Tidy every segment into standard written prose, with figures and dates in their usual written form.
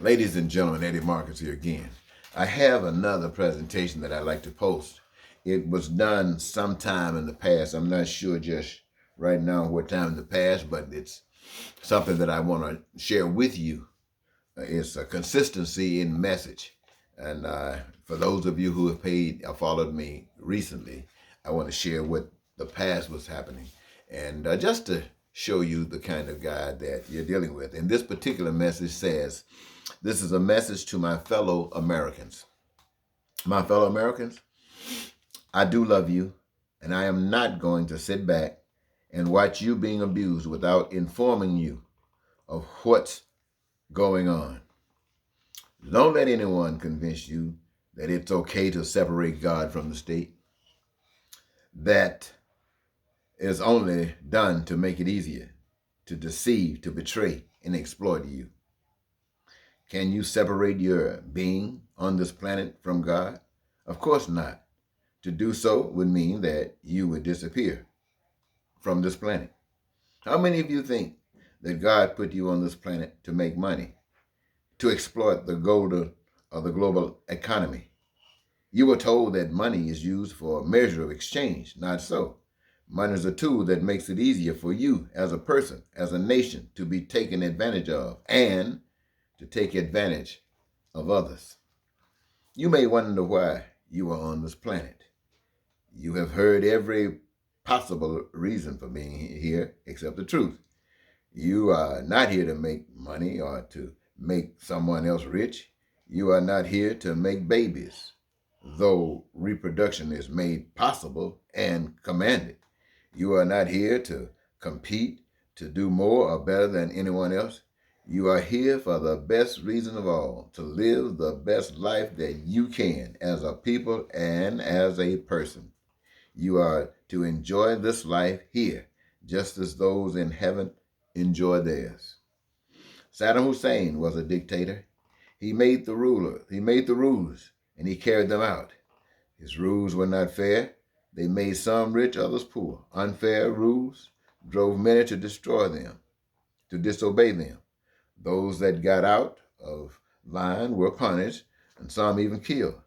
Ladies and gentlemen, Eddie Marcus here again. I have another presentation that I'd like to post. It was done sometime in the past. I'm not sure just right now what time in the past, but it's something that I want to share with you. It's a consistency in message. And for those of you who have followed me recently, I want to share what the past was happening. And just to show you the kind of guy that you're dealing with. And this particular message says, this is a message to my fellow Americans. My fellow Americans, I do love you, and I am not going to sit back and watch you being abused without informing you of what's going on. Don't let anyone convince you that it's okay to separate God from the state. That is only done to make it easier, to deceive, to betray, and exploit you. Can you separate your being on this planet from God? Of course not. To do so would mean that you would disappear from this planet. How many of you think that God put you on this planet to make money, to exploit the global economy? You were told that money is used for a measure of exchange. Not so. Money is a tool that makes it easier for you as a person, as a nation, to be taken advantage of and to take advantage of others. You may wonder why you are on this planet. You have heard every possible reason for being here except the truth. You are not here to make money or to make someone else rich. You are not here to make babies, though reproduction is made possible and commanded. You are not here to compete, to do more or better than anyone else. You are here for the best reason of all, to live the best life that you can as a people and as a person. You are to enjoy this life here, just as those in heaven enjoy theirs. Saddam Hussein was a dictator. He made the rules, and he carried them out. His rules were not fair. They made some rich, others poor. Unfair rules drove many to destroy them, to disobey them. Those that got out of line were punished, and some even killed.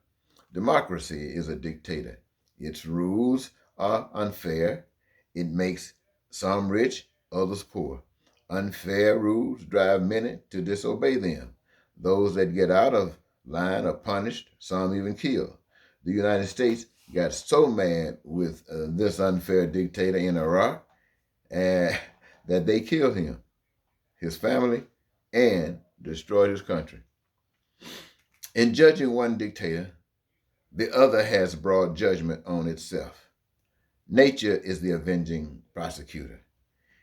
Democracy is a dictator. Its rules are unfair. It makes some rich, others poor. Unfair rules drive many to disobey them. Those that get out of line are punished, some even killed. The United States got so mad with this unfair dictator in Iraq that they killed him, his family, and destroyed his country. In judging one dictator, the other has brought judgment on itself. Nature is the avenging prosecutor.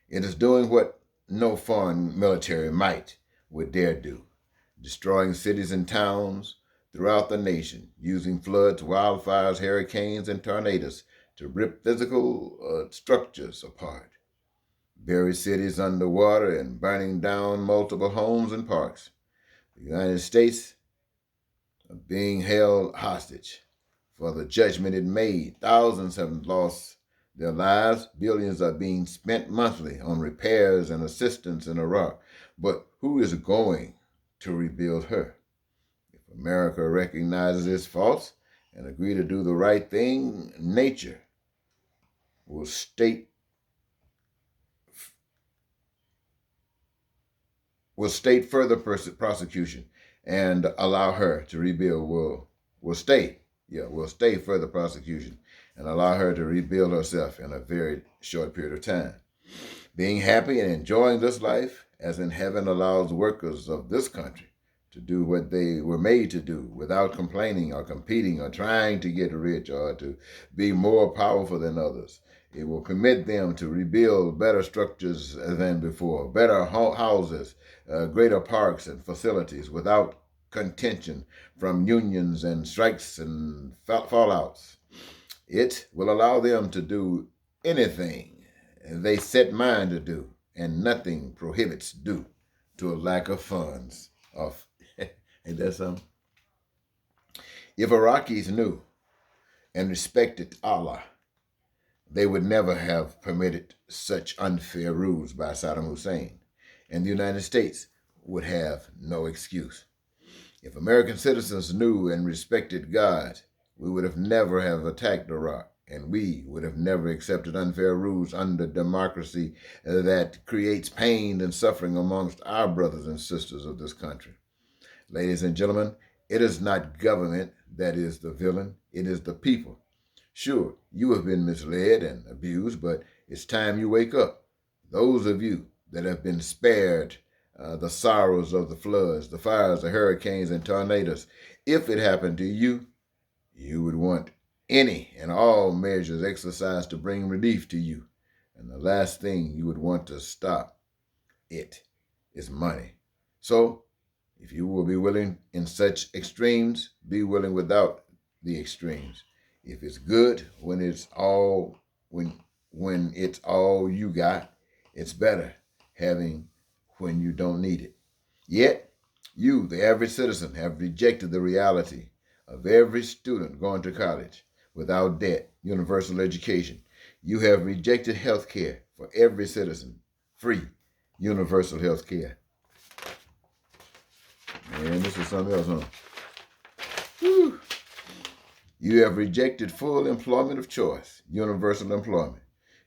It is doing what no foreign military might would dare do, destroying cities and towns throughout the nation, using floods, wildfires, hurricanes, and tornadoes to rip physical structures apart, bury cities underwater, and burning down multiple homes and parks. The United States are being held hostage for the judgment it made. Thousands have lost their lives. Billions are being spent monthly on repairs and assistance in Iraq. But who is going to rebuild her? If America recognizes its faults and agree to do the right thing, nature will state further prosecution and allow her to rebuild. Will stay further prosecution and allow her to rebuild herself in a very short period of time. Being happy and enjoying this life as in heaven allows workers of this country to do what they were made to do without complaining or competing or trying to get rich or to be more powerful than others. It will permit them to rebuild better structures than before, better houses, greater parks and facilities without contention from unions and strikes and fallouts. It will allow them to do anything they set mind to do, and nothing prohibits due to a lack of funds. Ain't that something? If Iraqis knew and respected Allah, they would never have permitted such unfair rules by Saddam Hussein, and the United States would have no excuse. If American citizens knew and respected God, we would have never have attacked Iraq, and we would have never accepted unfair rules under democracy that creates pain and suffering amongst our brothers and sisters of this country. Ladies and gentlemen, it is not government that is the villain, it is the people. Sure, you have been misled and abused, but it's time you wake up. Those of you that have been spared the sorrows of the floods, the fires, the hurricanes, and tornadoes, if it happened to you, you would want any and all measures exercised to bring relief to you. And the last thing you would want to stop it is money. So, if you will be willing in such extremes, be willing without the extremes. If it's good when it's all you got, it's better having when you don't need it. Yet, you, the average citizen, have rejected the reality of every student going to college without debt, universal education. You have rejected health care for every citizen, free, universal health care. Man, this is something else, huh? Whew. You have rejected full employment of choice, universal employment.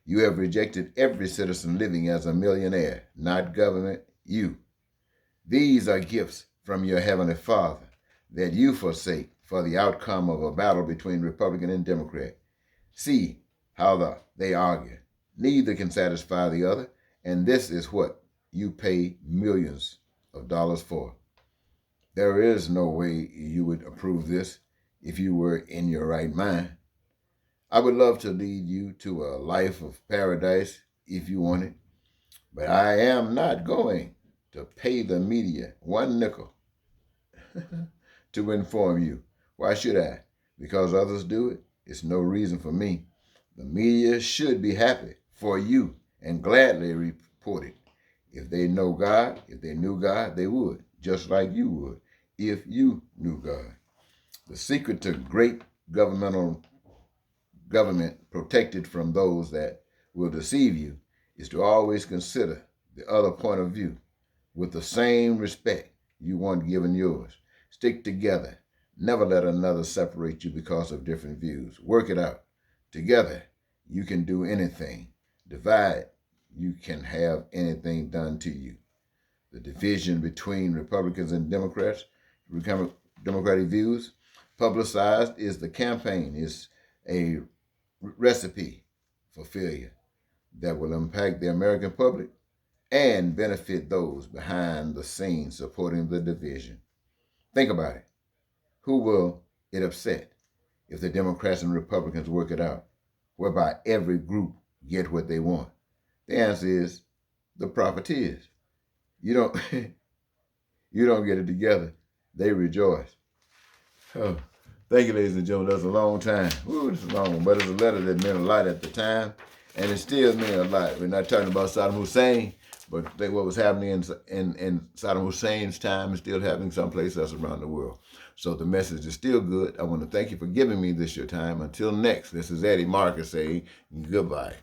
You have rejected every citizen living as a millionaire, not government, you. These are gifts from your Heavenly Father that you forsake for the outcome of a battle between Republican and Democrat. See how they argue. Neither can satisfy the other, and this is what you pay millions of dollars for. There is no way you would approve this if you were in your right mind. I would love to lead you to a life of paradise if you want it, but I am not going to pay the media one nickel to inform you. Why should I? Because others do it? It's no reason for me. The media should be happy for you and gladly report it. If they know God, if they knew God, they would, just like you would, if you knew God. The secret to great government protected from those that will deceive you is to always consider the other point of view with the same respect you want given yours. Stick together. Never let another separate you because of different views. Work it out. Together, you can do anything. Divide, you can have anything done to you. The division between Republicans and Democratic views publicized is the campaign, is a recipe for failure that will impact the American public and benefit those behind the scenes supporting the division. Think about it. Who will it upset if the Democrats and Republicans work it out, whereby every group get what they want? The answer is the profiteers. You don't get it together. They rejoice. Oh, thank you, ladies and gentlemen. That's a long time. Ooh, it's a long one, but it's a letter that meant a lot at the time, and it still means a lot. We're not talking about Saddam Hussein, but what was happening in Saddam Hussein's time is still happening someplace else around the world. So the message is still good. I want to thank you for giving me this your time. Until next, this is Eddie Marcus saying goodbye.